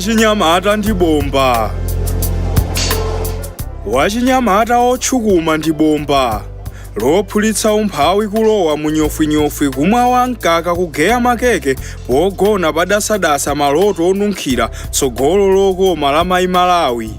Wachinyamata ndi Bomba. Wachinyamata otchukuma ndi Bomba. Lophulitsa umphawi kulowa munyofwinyofwi kumwawa mkaka kugeya makeke pogona padasadasa maloto onunkhira tsogolo lokoma la mayi Malawi.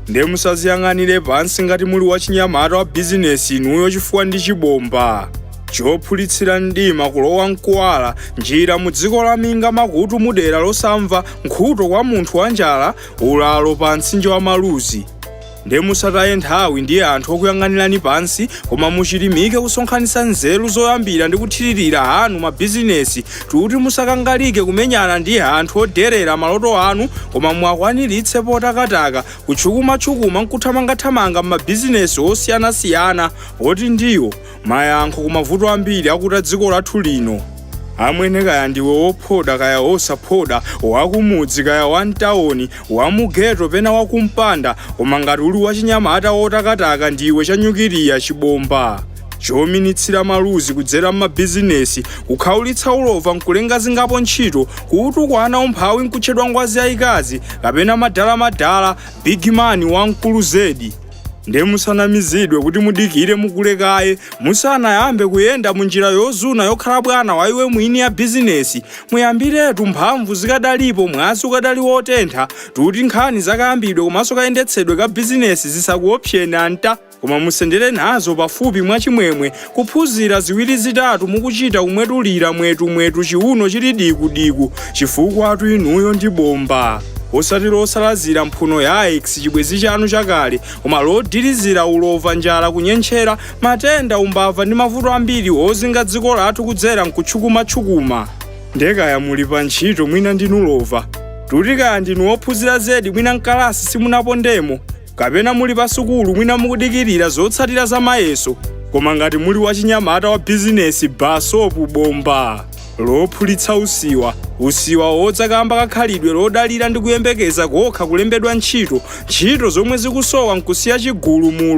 Nde musaziyang'anire pansi ngati muli wachinyamata wa bizinesi inuyo chifukwa ndi chibomba. Chophulitsira mdima kulowa mkuwala njira mu dziko la minga makutu mudera losamva nkhuto kwa munthu wanjala ulalo pa mtsinje wa maluzi. Nde musataye nthawi ndi anthu okuyang'anirani pansi koma muchilimike kusonkhanitsa nzeru zoyambira ndi kuthiririra anu mabizinesi kuti musakangalike kumenyana ndi anthu oderera maloto anu koma mwakwaniritse potakataka kutchukuma nkuthamangathamanga m'mabizinesi osiyanasiyana poti ndiwo mayankho ku mavuto ambiri akuta dziko lathu lino. Amwene kaya ndiwe wophoda kaya osaphoda, wakumudzi kaya wamtawoni, wamugeto pena wakumpanda, koma ngati uli wachinyamata wotakataka ndiwe chanyukiriya chibomba. Chominitsira maluzi kudzera m'mabizinesi, kukhaulitsa ulova nkulenga zingapo ntchito, kutukwana umphawi nkutchedwa ngwazi yayikazi, kapena madala big man wamkulu zedi. Nde musanamizidwe kuti mudikire mukulekaye, musanayambe kuyenda munjira yozuna yokhala bwana wa iwe mwini ya bizinesi, muyambiretu mphamvu zikadalipo mwazi ukadali wotentha, kuti nkhani zakayambidwe komanso kayendetsedwe ka bizinesi zisakuopseni anta, koma musendere nazo pafupi mwachimwemwe, kuphunzira ziwiri zitatu mukuchita kumwetulira mwetu chiuno chili diku chifukwa atu inuyo ndi bomba. Osati losalazira mphuno ya X chibwezi chanu chakale, koma lodirizira ulova njala kunyentchera matenda umbava ndi mavuto ambiri ozinga dziko lathu kudzera mkutchukuma. Ndekaya muli pa ntchito mwina ndinu lova, tuti kaya ndinu ophunzira zedi mwina mkalasi simunapondemo, kapena muli pa sukulu mwina mukudikirira zotsatira za mayeso, koma ngati muli wachinyamata wa bizinesi basopu bomba. Lophulitsa usiwa wodzakamba kakhalidwe lodalira ndi kuyembekeza kokha kulembedwa ntchito zomwe zikusowa nkusiya chigulu mu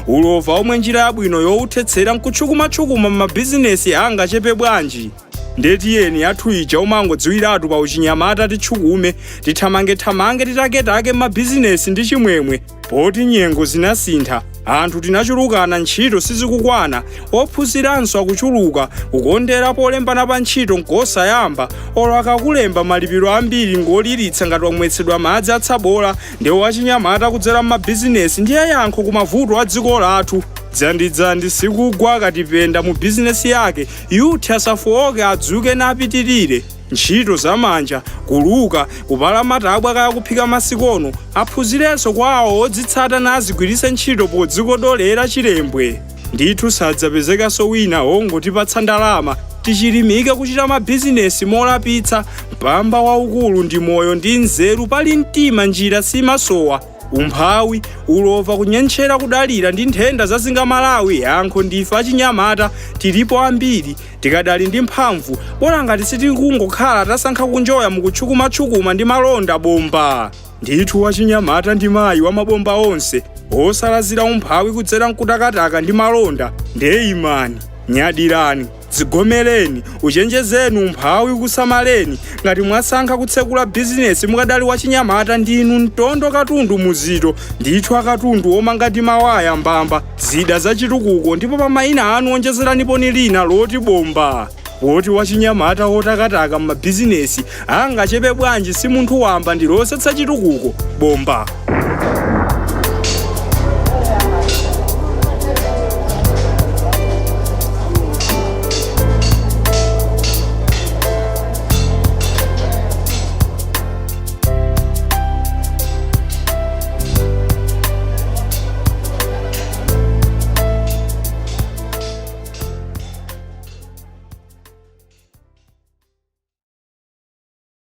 ulova omwe njira yabwino youtetsera nkutchukuma m'mabizinesi angachepe bwanji. Ndetiyeni athu ija umangodziwiratu pa uchinyamata titchukume, tithamange titaketake m'mabizinesi ndi chimwemwe, poti nyengo zinasintha. Anthu tinachulukana ntchito sizikukwana, ophunziranso akuchuluka, kukondera polembana pa ntchito nkosayamba, olo akakulemba malipiro ambiri ngoliritsa ngati wamwetsedwa madzi atsabola. Nde wachinyamata kudzera m'mabizinesi ndiye yankho ku mavuto a dziko lathu. Dzandidzandi sikugwa akatipenda mu bizinesi yake, yuthi asafowoke adzuke napitirire. Ntchito zamanja, kuluka, kupala matabwa kaya kuphika masikono, aphunzirenso kwawo odzitsata nazigwiritse ntchito podzikodolera chilembwe. Ndithu sadzapezekanso wina wongotipatsa ndalama, tichilimike kuchita mabizinesi molapitsa. Mpamba waukulu ndi moyo ndi nzeru, pali mtima njira simasowa. Umphawi, ulova, kunyentchera kudalira ndi nthenda zazinga Malawi, yankho ndife achinyamata, tilipo ambiri, tikadali ndi mphamvu, bola ngati sitikungokhala tasankha kunjoya mukutchukuma ndi malonda bomba. Ndithu wachinyamata ndi mayi wa mabomba onse, osalazira umphawi kudzera mkutakataka ndi malonda. Nde imani, nyadirani, dzigomereni, uchenjezeni umphawi kusamaleni. Ngati mwasankha kutsekula bizinesi mukadali wachinyamata ndinu mtondo katundu muzito, ndithu akatundu omanga ndi mawaya mbamba, zida zachitukuko, ndipo pa mayina anu onjezeranipo ni lina loti bomba. Poti wachinyamata wotakataka m'mabizinesi angachepe bwanji si munthu wamba ndi losetsa chitukuko bomba.